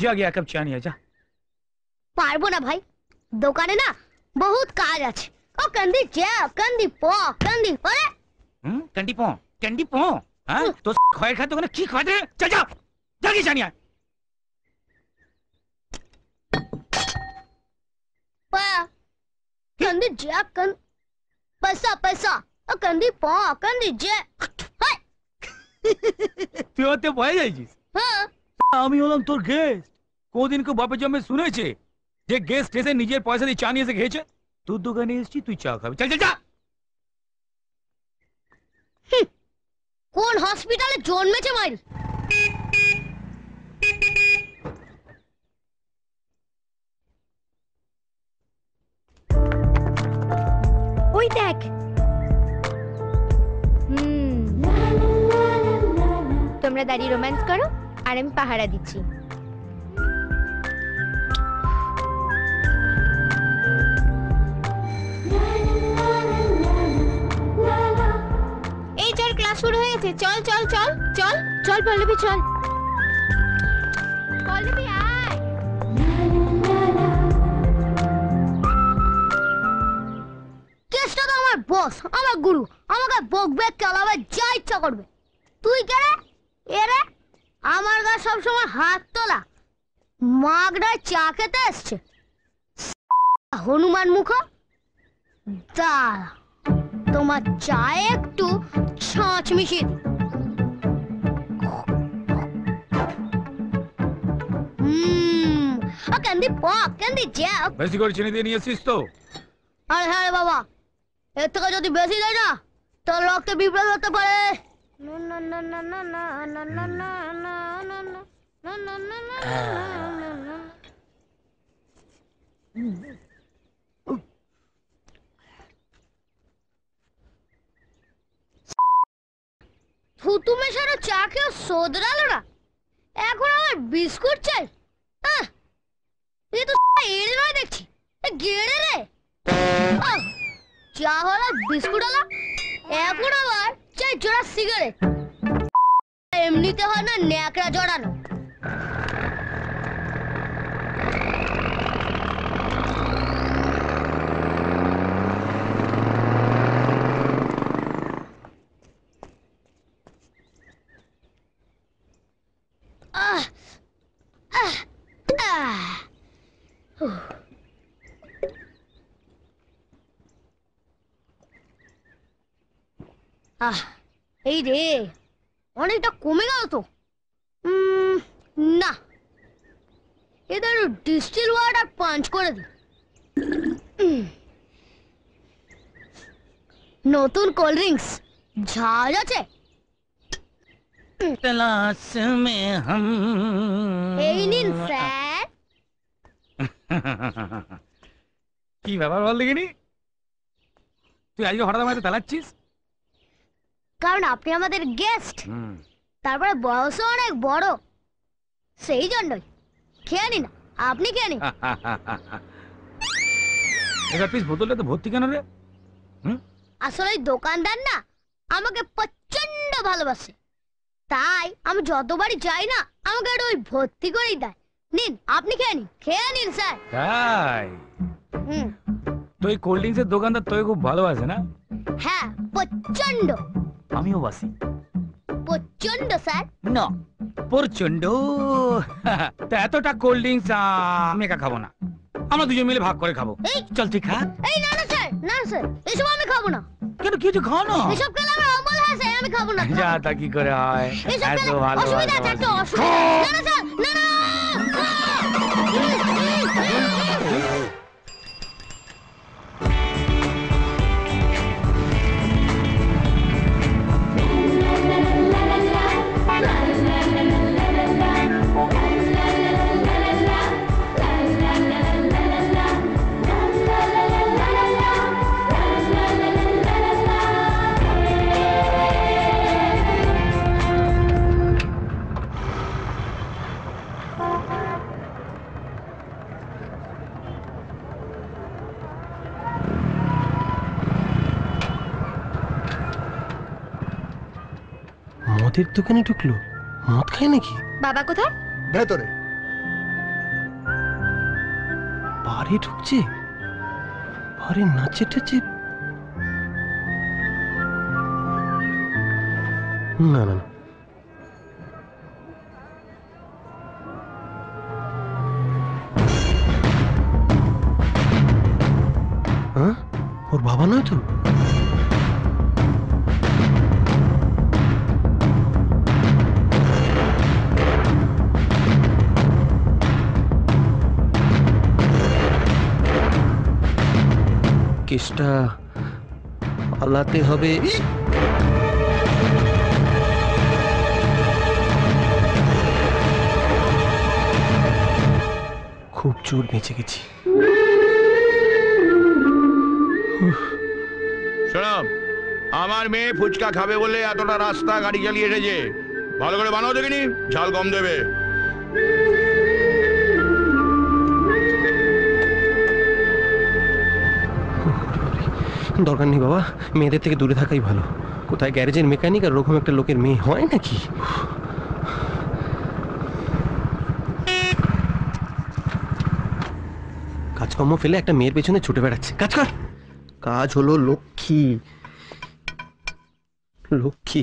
যা গিয়ে এক কাপ চা নিয়ে যা। পারবো না ভাই, দোকানে না বহুত কাজ আছে। ও কান্দি চা, কান্দি প, কান্দি পরে। ক্যান্ডি পো হ্যাঁ তো খয়ের খাদ্য ওখানে কি খাওয়াতে? যা যা যা গিয়ে চা নিয়ে আয়। কান্দি চা, কান पैसा पैसा ও কান্দি প, কান্দি চা। তুই ওতে ভয় যাইছিস? হ্যাঁ আমি হলাম তোর গেস্ট। কোনদিন কেউ বাপের জন্মে শুনেছে যে গেস্ট এসে নিজের পয়সা দিয়ে চা নিয়ে এসে খেয়েছে? তোর দোকানে এসেছি, তুই চা খাবি। চল চল চা। কোন হসপিটালে জন্মেছে মাইরি? ওই দেখ। তোমরা দাঁড়িয়ে রোম্যান্স করো আর আমি পাহারা দিচ্ছি। এই চল, ক্লাস শুরু হয়ে গেছে। চল চল চল চল চল পল্লবী, চল পল্লবী আয়। কেসটা তো আমার বস, আমার গুরু, আমাকে বকবে, চালাবে, যা ইচ্ছা করবে। তুই কে রে? এরে আমার গা সবসময় হাত তোলা, মাগড়ায় চা খেতে এসছে হনুমান মুখ। দাঁড়া, তোমার চায়ে একটু ছাঁচ মিশিয়ে দি। Candy pop, candy jack. বেশি করে চিনি দিয়ে নিয়ে এসেছিস তো? আরে হ্যাঁ রে বাবা, এর থেকে যদি বেশি দেয় না তোর রক্তে বিপ্লব হতে পারে। থুতু মেশানো চা খেয়ে শোধরালো না, এখন আমার বিস্কুট চাই। এ তো এড়ে নয় দেখছি, গেড়ে রে। চা হলো, বিস্কুট হলো, এখন আবার চাই জোড়া সিগারেট। এমনিতে হয় না ন্যাকড়া জড়ানো। এই রে, অনেকটা কমে গেল তো। না, এটা একটু ডিস্টিল ওয়াটার পাঞ্চ করে দি। নতুন কোল্ড ড্রিঙ্কস ঝাঁজ আছে? तलाश में हम। এই নিন স্যার। কি ব্যাপার বল দেখিনি, তুই আজকে হঠাৎ আমাকে তালাচ্ছিস? কারণ আপনি আমাদের গেস্ট, তারপরে বয়সও অনেক বড়, সেই জন্যই। খেয়ে নিন, আপনি খেয়ে নিন। এবার পিস বোতলটা তো ভর্তি কেন রে? আসলে দোকানদার না আমাকে প্রচন্ড ভালোবাসে, তাই আমি যতবারই যাই না আমাকে একটু ওই ভর্তি করেই দেয়। নিন, আপনি খেয়ে নিন, খেয়ে নিন স্যার। তাই তো এই কোল্ড ড্রিঙ্কসের দোকানদার তোকে খুব ভালোবাসে না? হ্যাঁ, প্রচন্ড। আমিও বাসি। প্রচন্ড স্যার? না, প্রচন্ড। তা এতটা কোল্ড ড্রিঙ্কস আমি একা খাবো না, আমরা দুজন মিলে ভাগ করে খাবো। চল তুই খা। এই না না স্যার, না স্যার, এসব আমি খাবো না। কেন, কিছু খাও না। এসব খেলে আমার অম্বল হয় স্যার, আমি খাবো না। যা, তা কি করে হয়? এসব এত খেলে ভালো অসুবিধা আছে, একটু অসুবিধা। না না স্যার, না না। মদের দোকানে ঢুকলো, মদ খায় নাকি? বাবা কোথায়? ভেতরে। বাড়ি ঢুকছে, বাড়ি নাচে টেচে। না না না, হ্যাঁ ওর বাবা নয় তো? কেসটা পালাতে হবে। খুব জোর বেঁচে গেছি। শোনো, আমার মেয়ে ফুচকা খাবে বলে এতটা রাস্তা গাড়ি চালিয়ে এসেছে। ভালো করে বানাও দেখিনি, ঝাল কম দেবে। দরকার নেই বাবা, মেয়েদের থেকে দূরে থাকাই ভালো। কোথায় গ্যারেজের মেকানিক আর ওরকম একটা লোকের মেয়ে হয় নাকি? কাজকর্ম ফেলে একটা মেয়ের পেছনে ছুটে বেড়াচ্ছে। কাজ কর। কাজ হলো লক্ষ্মী, লক্ষ্মী।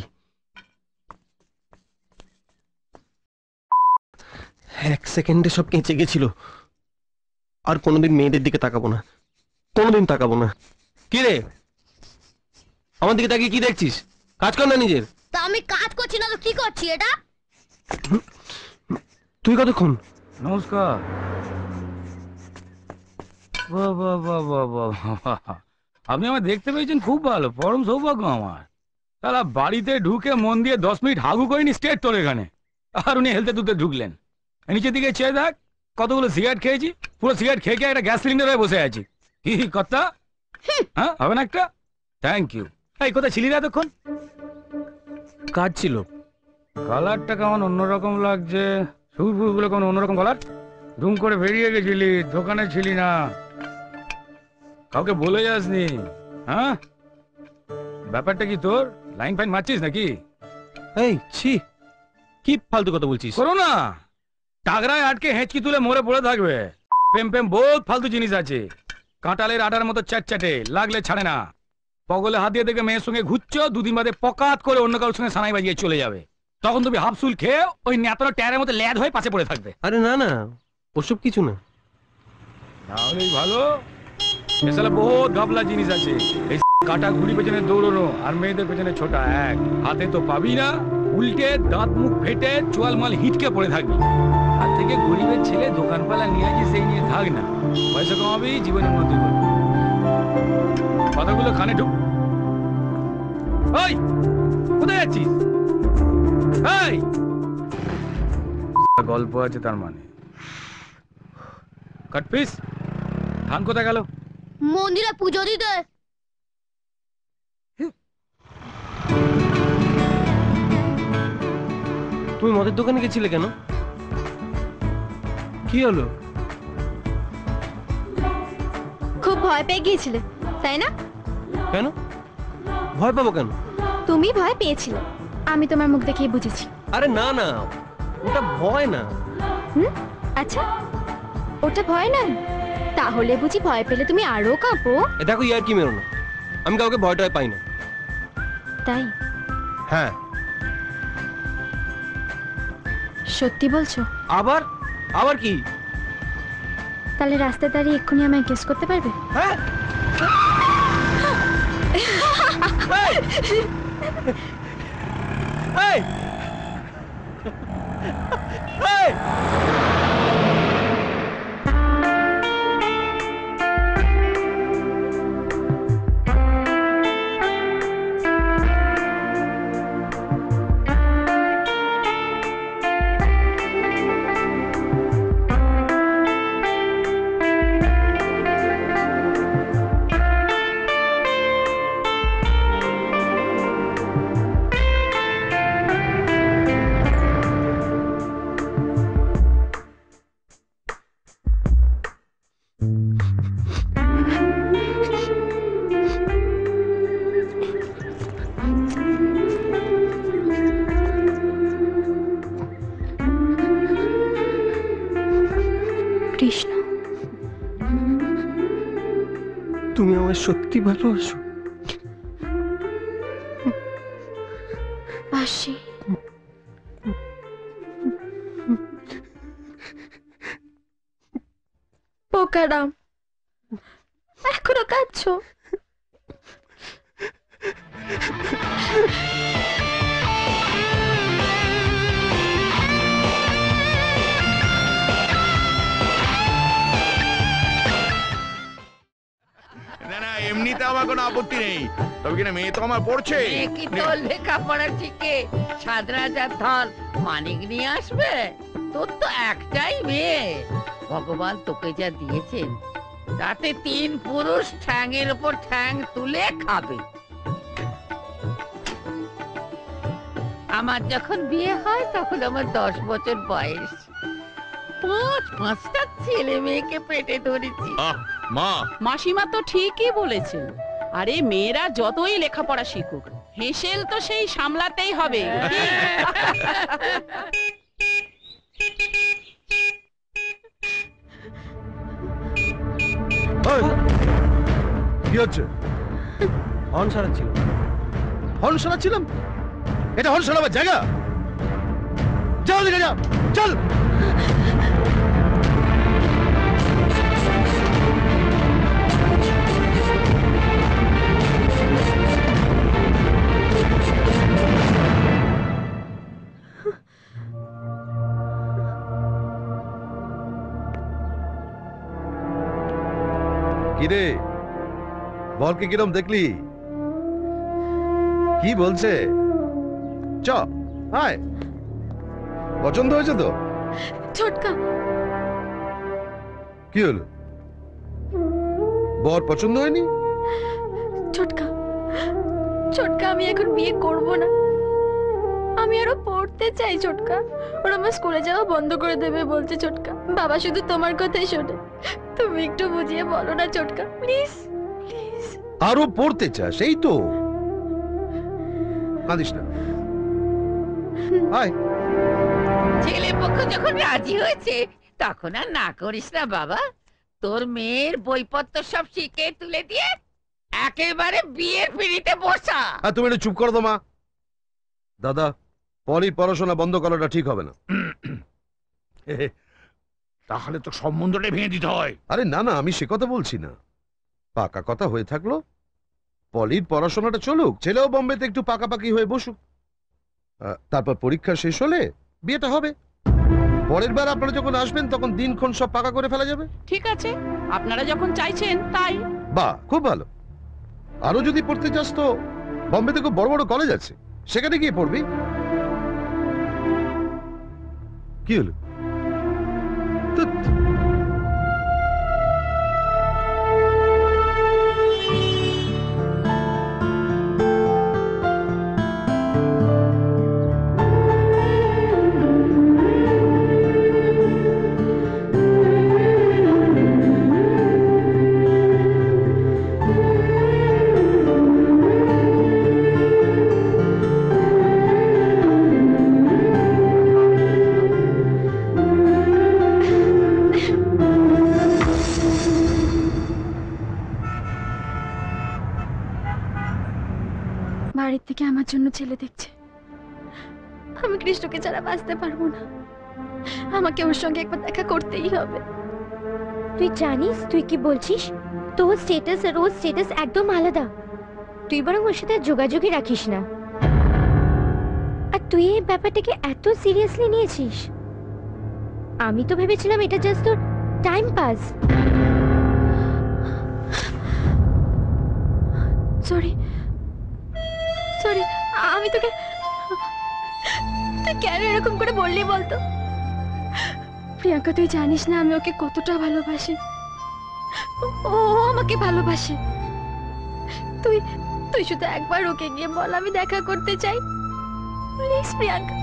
এক সেকেন্ডে সব কেঁচে গেছিল। আর কোনোদিন মেয়েদের দিকে তাকাবো না, কোনোদিন তাকাবো না। কি রে, আমার দিকে তাকিয়ে কি দেখছিস? কাজ কর না নিজের। তা আমি কাজ করছি না তো কি করছি এটা? তুই কতক্ষণ? নমস্কার। বাহ বাহ বাহ বাহ বাহ বাহ। আপনি আমায় দেখতে পেয়েছেন, খুব ভালো, পরম সৌভাগ্য আমার। তাহলে বাড়িতে ঢুকে মন দিয়ে 10 মিনিট হাগু করিনি স্টেট তোর এখানে, আর উনি হেলতে দুধে ঢুকলেন। নিচের দিকে চেয়ে দেখ, কতগুলো সিগারেট খেয়েছি, পুরো সিগারেট খেয়ে খেয়ে একটা গ্যাস সিলিন্ডার হয়ে বসে আছি। কি কথা? হ্যাঁ, হবে না একটা? Thank you. এই কোথায় ছিলি রে এতক্ষণ? কাজ ছিল। কালারটা কেমন অন্যরকম লাগছে, সুর ফুরগুলো কেমন অন্যরকম কালার। ধুম করে বেরিয়ে গেছিলি, দোকানে ছিলি না, কাউকে বলে যাসনি। হ্যাঁ, ব্যাপারটা কি তোর? লাইন ফাইন মারছিস নাকি? এই ছি, কি ফালতু কথা বলছিস? করো না, টাগরায় আটকে হেঁচকি তুলে মরে পড়ে থাকবে। প্রেম প্রেম বহুত ফালতু জিনিস আছে, কাঁটালের আটার মতো চ্যাটচ্যাটে, লাগলে ছাড়ে না। পগলে হাত দিয়ে দেখে মেয়ের সঙ্গে ঘুরছ, 2 দিন বাদে পকাত করে অন্য কারোর সঙ্গে সানাই বাজিয়ে চলে যাবে। তখন তুমি হাফসুল খেয়ে ওই নেতানো ট্যারের মতো ল্যাদ হয়ে পাশে পড়ে থাকবে। আরে না না, ওসব কিছু না। তাহলেই ভালো। এছাড়া বহুত গাবলা জিনিস আছে, এই কাটা ঘুড়ি পেছনে দৌড়নো আর মেয়েদের পেছনে ছোটা এক। হাতে তো পাবি না, উল্টে দাঁত মুখ ফেটে চোয়ালমাল হিটকে পড়ে থাকবি। আর থেকে গরিবের ছেলে দোকানপালা নিয়ে আসি, সেই নিয়ে থাক না, পয়সা কমাবি, জীবনের উন্নতি করবি। কথাগুলো কানে ঢুক। ওই কোথায় যাচ্ছিস? এই গল্প আছে তার মানে। Cut piece. ধান কোথায় গেল? মন্দিরে পুজো দিতে। তুমি মদের দোকানে গেছিলে কেন? কি হলো? খুব ভয় পেয়ে গিয়েছিলে তাই না? কেন ভয় পাবো কেন? তুমি ভয় পেয়েছিলে, আমি তোমার মুখ দেখেই বুঝেছি। আরে না না, ওটা ভয় না। আচ্ছা, ওটা ভয় না? তাহলে বুঝি ভয় পেলে তুমি আরো কাঁপো? এ দেখো, ইয়ার কি মেরো না, আমি কাউকে ভয় টয় পাই না। তাই? হ্যাঁ। সত্যি বলছো? আবার আবার কি? তাহলে রাস্তায় দাঁড়িয়ে এক্ষুনি আমায় গেস করতে পারবে? হ্যাঁ। এই! এই! কৃষ্ণ। তুমি আমায় সত্যি ভালোবাসো? বাসি। পোকারাম, এখনো কাঁদছো? না না, এমনিতে আমার কোনো আপত্তি নেই, তবে কিনা মেয়ে তো আমার পড়ছে। মেয়ে কি তোর লেখাপড়া শিখে ৭,০০০ ধন মানিক নিয়ে আসবে? তোর তো একটাই মেয়ে, ভগবান তোকে যা দিয়েছেন তাতে ৩ পুরুষ ঠ্যাঙের উপর ঠ্যাং তুলে খাবে। আমার যখন বিয়ে হয় তখন আমার ১০ বছর বয়স, ৫টা ছেলে মেয়েকে পেটে ধরেছি। মা, মাসিমা তো ঠিকই বলেছেন। আরে মেয়েরা যতই লেখাপড়া শিখুক, হেসেল তো সেই সামলাতেই হবে। কি হচ্ছে? হর্ন সারাচ্ছিল। হর্ন শোনাচ্ছিলাম? এটা হর্ন শোনাবার জায়গা? যাও দিকে যাও, চল। কিরে, বলকে কিরম দেখলি? কি বলছে? চ আয়, পছন্দ হয়েছে তো? ছোটকা, কি হলো, বর পছন্দ হয়নি? ছোটকা, ছোটকা, আমি এখন বিয়ে করব না। আমি আরো পড়তে চাই ছোটকা। ওরা আমার স্কুলে যাওয়া বন্ধ করে দেবে বলছে ছোটকা। বাবা শুধু তোমার কথাই শোনে। তুমি একটু বুঝিয়ে বলো না ছোটকা, প্লিজ প্লিজ। আরো পড়তে চাস, এই তো, কাঁদিস না, আয়। ছেলে পক্ষ যখন রাজি হয়েছে তখন আর না করিস না বাবা। তোর মেয়ের বইপত্র সব শিখে তুলে দিয়ে একেবারে বিয়ের পিঁড়িতে বসা। আর তুমি একটু চুপ করো তো মা। দাদা, পলির পড়াশোনা বন্ধ করাটা ঠিক হবে না। তাহলে তো সম্বন্ধটা ভেঙে দিতে হয়। আরে না না, আমি সে কথা বলছি না, পাকা কথা হয়ে থাকলো। পলির পড়াশোনাটা চলুক, ছেলেও বোম্বেতে একটু পাকাপাকি হয়ে বসুক, তারপর পরীক্ষা শেষ হলে বিয়েটা হবে। পরের বার আপনারা যখন আসবেন তখন দিনক্ষণ সব পাকা করে ফেলা যাবে। ঠিক আছে, আপনারা যখন চাইছেন তাই। বাহ, খুব ভালো। আরো যদি পড়তে চাস তো বোম্বেতে খুব বড় বড় কলেজ আছে, সেখানে গিয়ে পড়বি। কি হলো? ধ্যাৎ। বাড়ির থেকে আমার জন্য ছেলে দেখছে। আমি কৃষ্ণকে ছাড়া বাঁচতে পারবো না। আমাকে ওর সঙ্গে একবার দেখা করতেই হবে। তুই জানিস তুই কি বলছিস? তোর স্ট্যাটাস আর ওর স্ট্যাটাস একদম আলাদা। তুই বরং ওর সাথে যোগাযোগই রাখিস না। আর তুই এই ব্যাপারটাকে এত সিরিয়াসলি নিয়েছিস? আমি তো ভেবেছিলাম এটা জাস্ট তোর টাইম পাস। সরি সরি, আমি তোকে, তুই কেন এরকম করে বললি বলতো? প্রিয়াঙ্কা, তুই জানিস না আমি ওকে কতটা ভালোবাসি। ও আমাকে ভালোবাসে। তুই তুই শুধু একবার ওকে গিয়ে বল আমি দেখা করতে চাই, প্লিজ প্রিয়াঙ্কা।